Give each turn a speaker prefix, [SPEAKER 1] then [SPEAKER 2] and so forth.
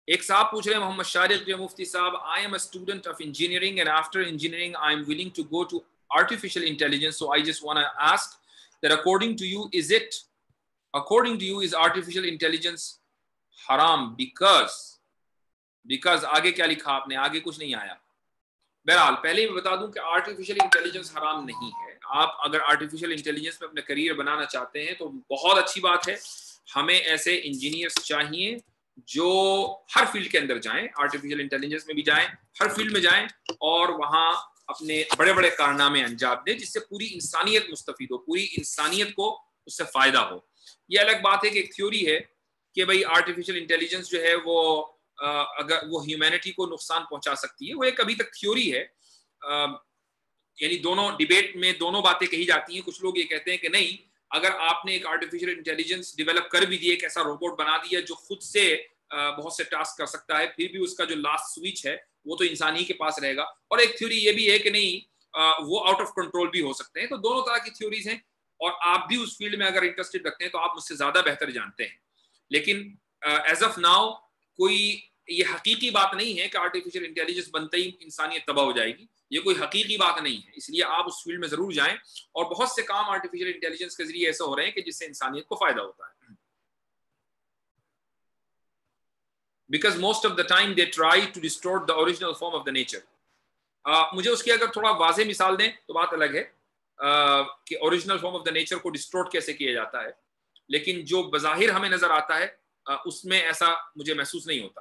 [SPEAKER 1] ایک صاحب پوچھ رہے ہیں محمد شارق جو مفتی صاحب, I am a student of engineering and after engineering I am willing to go to artificial intelligence, so I just want to ask that according to you is artificial intelligence haram? because آگے کیا لکھا آپ نے, آگے کچھ نہیں آیا. بہرحال پہلے میں بتا دوں کہ آرٹیفیشل انٹیلیجنس حرام نہیں ہے. آپ اگر آرٹیفیشل انٹیلیجنس میں اپنا کریئر بنانا چاہتے ہیں تو بہت اچھی بات ہے. ہمیں ایسے انجینئرس چاہیے جو ہر فیلڈ کے اندر جائیں, آرٹیفیشل انٹیلیجنس میں بھی جائیں, ہر فیلڈ میں جائیں اور وہاں اپنے بڑے بڑے کارنامے انجام دیں جس سے پوری انسانیت مستفید ہو, پوری انسانیت کو اس سے فائدہ ہو. یہ الگ بات ہے کہ ایک تھیوری ہے کہ بھئی آرٹیفیشل انٹیلیجنس جو ہے وہ اگر وہ ہیومینٹی کو نقصان پہنچا سکتی ہے. وہ ایک ابھی تک تھیوری ہے, یعنی دونوں ڈیبیٹ میں دونوں باتیں کہی جاتی ہیں. کچھ لوگ یہ کہتے ہیں کہ نہیں, اگر آپ نے ایک آرٹیفیشل انٹیلیجنس ڈیولپ کر بھی دی, ایک ایسا روبوٹ بنا دیا جو خود سے بہت سے ٹاسک کر سکتا ہے, پھر بھی اس کا جو لاسٹ سوئچ ہے وہ تو انسان ہی کے پاس رہے گا. اور ایک تھیوری یہ بھی ہے کہ نہیں, وہ آؤٹ آف کنٹرول بھی ہو سکتے ہیں. تو دونوں طرح کی تھیوریز ہیں اور آپ بھی اس فیلڈ میں اگر انٹرسٹڈ رکھتے ہیں تو آپ مجھ سے زیادہ بہتر جانتے ہیں. لیکن ایز آف ناؤ کوئی یہ حقیقی بات نہیں ہے کہ آرٹیفیشل انٹیلیجنس بنتے ہی انسانیت تباہ ہو جائے گی. یہ کوئی حقیقی بات نہیں ہے, اس لیے آپ اس فیلڈ میں ضرور جائیں. اور بہت سے کام آرٹیفیشل انٹیلیجنس کے ذریعے ایسے ہو رہے ہیں کہ جس سے انسانیت کو فائدہ ہوتا ہے. Because most of the time they try to distort the original form of the nature. مجھے اس کی اگر تھوڑا واضح مثال دیں تو بات الگ ہے کہ original form of the nature کو ڈسٹورٹ کیسے کیا جاتا ہے, لیکن جو بظاہر ہمیں نظر آتا ہے اس میں ایسا مجھے محسوس نہیں ہوتا.